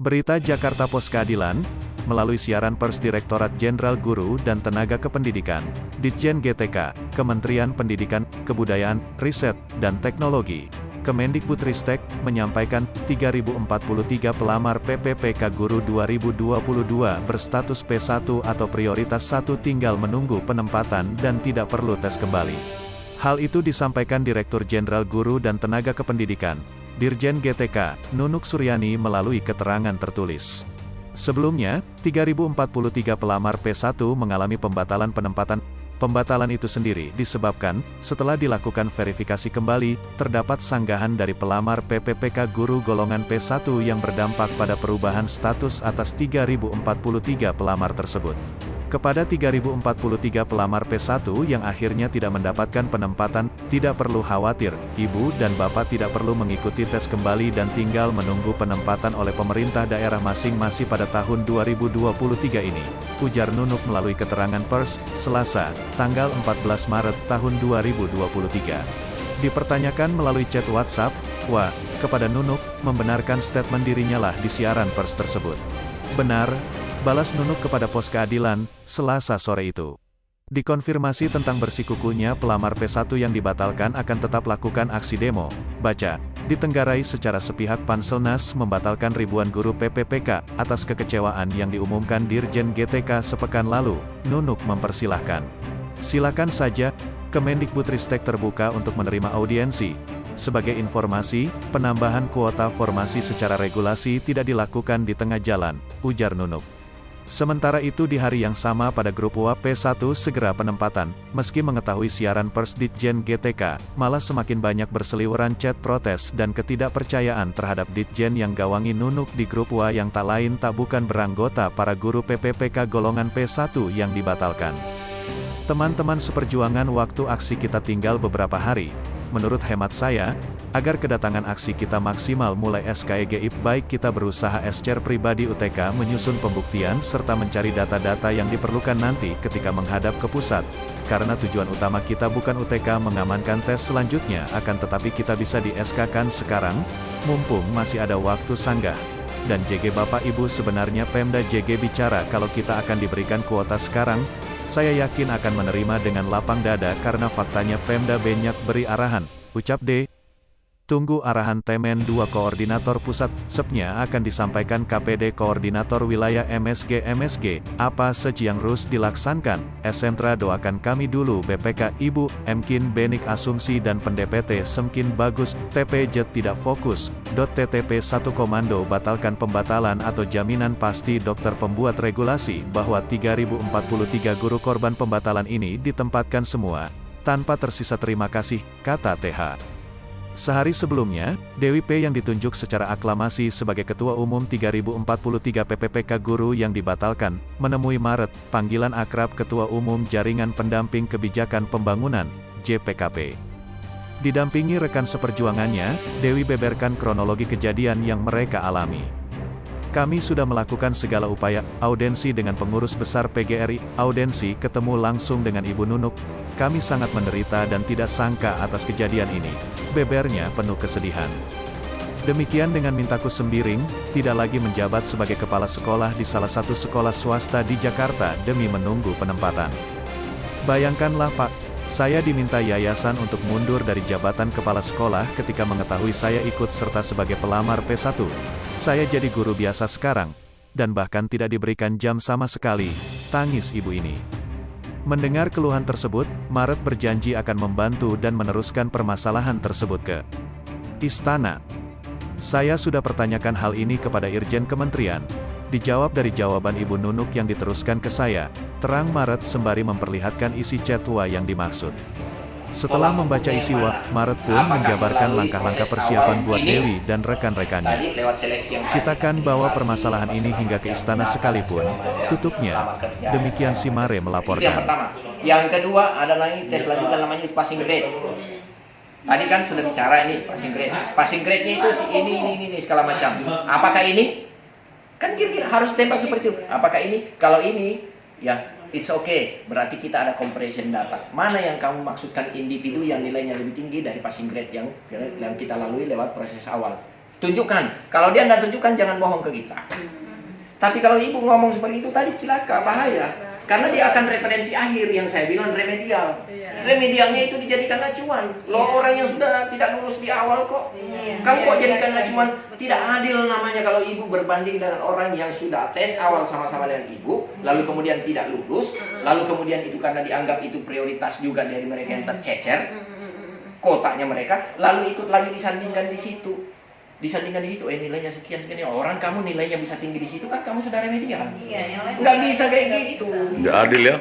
Berita Jakarta Pos Keadilan, melalui siaran pers Direktorat Jenderal Guru dan Tenaga Kependidikan, Ditjen GTK, Kementerian Pendidikan, Kebudayaan, Riset, dan Teknologi, Kemendikbudristek, menyampaikan 3.043 pelamar PPPK Guru 2022 berstatus P1 atau Prioritas 1 tinggal menunggu penempatan dan tidak perlu tes kembali. Hal itu disampaikan Direktur Jenderal Guru dan Tenaga Kependidikan, Dirjen GTK, Nunuk Suryani melalui keterangan tertulis. Sebelumnya, 3.043 pelamar P1 mengalami pembatalan penempatan. Pembatalan itu sendiri disebabkan, setelah dilakukan verifikasi kembali, terdapat sanggahan dari pelamar PPPK Guru golongan P1 yang berdampak pada perubahan status atas 3.043 pelamar tersebut. Kepada 3.043 pelamar P1 yang akhirnya tidak mendapatkan penempatan, tidak perlu khawatir, Ibu dan Bapak tidak perlu mengikuti tes kembali dan tinggal menunggu penempatan oleh pemerintah daerah masing-masing pada tahun 2023 ini, ujar Nunuk melalui keterangan pers, Selasa, tanggal 14 Maret tahun 2023. Dipertanyakan melalui chat WhatsApp, kepada Nunuk, membenarkan statement dirinya lah di siaran pers tersebut. Benar, balas Nunuk kepada Pos Keadilan, Selasa sore itu. Dikonfirmasi tentang bersikukuhnya pelamar P1 yang dibatalkan akan tetap lakukan aksi demo, baca, ditenggarai secara sepihak Panselnas membatalkan ribuan guru PPPK, atas kekecewaan yang diumumkan Dirjen GTK sepekan lalu, Nunuk mempersilahkan. Silakan saja, Kemendikbudristek terbuka untuk menerima audiensi. Sebagai informasi, penambahan kuota formasi secara regulasi tidak dilakukan di tengah jalan, ujar Nunuk. Sementara itu di hari yang sama pada grup WhatsApp P1 segera penempatan, meski mengetahui siaran pers Ditjen GTK, malah semakin banyak berseliweran chat protes dan ketidakpercayaan terhadap Ditjen yang gawangi Nunuk di grup WhatsApp yang tak lain tak bukan beranggota para guru PPPK golongan P1 yang dibatalkan. Teman-teman seperjuangan, waktu aksi kita tinggal beberapa hari. Menurut hemat saya, agar kedatangan aksi kita maksimal mulai SKEGIP baik kita berusaha SCR pribadi UTK menyusun pembuktian serta mencari data-data yang diperlukan nanti ketika menghadap ke pusat. Karena tujuan utama kita bukan UTK mengamankan tes selanjutnya, akan tetapi kita bisa di SK-kan sekarang, mumpung masih ada waktu sanggah. Dan JG Bapak Ibu, sebenarnya Pemda JG bicara kalau kita akan diberikan kuota sekarang, saya yakin akan menerima dengan lapang dada karena faktanya Pemda banyak beri arahan, ucap D. Tunggu arahan Temen 2 Koordinator Pusat, SEP-nya akan disampaikan KPD Koordinator Wilayah MSG, apa saja yang harus dilaksanakan, Sentra doakan kami dulu BPK, Ibu, Mkin Benik asumsi dan pendpt semkin bagus, TPJ tidak fokus, .ttp 1 komando batalkan pembatalan atau jaminan pasti dokter pembuat regulasi bahwa 3.043 guru korban pembatalan ini ditempatkan semua, tanpa tersisa terima kasih, kata TH. Sehari sebelumnya, Dewi P yang ditunjuk secara aklamasi sebagai Ketua Umum 3.043 PPPK Guru yang dibatalkan, menemui Maret, panggilan akrab Ketua Umum Jaringan Pendamping Kebijakan Pembangunan, JPKP. Didampingi rekan seperjuangannya, Dewi beberkan kronologi kejadian yang mereka alami. Kami sudah melakukan segala upaya, audensi dengan pengurus besar PGRI, audensi ketemu langsung dengan Ibu Nunuk. Kami sangat menderita dan tidak sangka atas kejadian ini. Bebernya penuh kesedihan. Demikian dengan Mintaku Sembiring, tidak lagi menjabat sebagai kepala sekolah di salah satu sekolah swasta di Jakarta demi menunggu penempatan. Bayangkanlah Pak, saya diminta yayasan untuk mundur dari jabatan kepala sekolah ketika mengetahui saya ikut serta sebagai pelamar P1. Saya jadi guru biasa sekarang, dan bahkan tidak diberikan jam sama sekali, tangis ibu ini. Mendengar keluhan tersebut, Maret berjanji akan membantu dan meneruskan permasalahan tersebut ke Istana. Saya sudah pertanyakan hal ini kepada Irjen Kementerian. Dijawab dari jawaban Ibu Nunuk yang diteruskan ke saya, terang Maret sembari memperlihatkan isi chat yang dimaksud. Setelah membaca isi Maret pun menjabarkan langkah-langkah persiapan buat Dewi dan rekan-rekannya. Kita kan bawa permasalahan ini hingga ke istana sekalipun, tutupnya. Demikian si Mare melaporkan. Yang pertama. Yang kedua adalah ini tes lanjutan namanya passing grade. Tadi kan sudah bicara ini passing grade. Passing grade-nya itu ini segala macam. Apakah ini? Kan kira-kira harus tembak seperti itu. Apakah ini? Kalau ini, ya it's okay, berarti kita ada comparison data. Mana yang kamu maksudkan individu yang nilainya lebih tinggi dari passing grade yang kita lalui lewat proses awal. Tunjukkan. Kalau dia nggak tunjukkan, jangan bohong ke kita. Tapi kalau ibu ngomong seperti itu tadi, celaka, bahaya. Karena dia akan referensi akhir yang saya bilang remedial. Remedialnya itu dijadikan acuan. Loh, orang yang sudah tidak lulus di awal kok. Kamu kok jadikan acuan? Tidak adil namanya kalau ibu berbanding dengan orang yang sudah tes awal sama-sama dengan ibu, lalu kemudian tidak lulus, lalu kemudian itu karena dianggap itu prioritas juga dari mereka yang tercecer, kotaknya mereka, lalu ikut lagi disandingkan di situ. Nilainya sekian, orang kamu nilainya bisa tinggi di situ kan kamu sudah remedial. Nggak bisa kayak gitu. Nggak adil ya.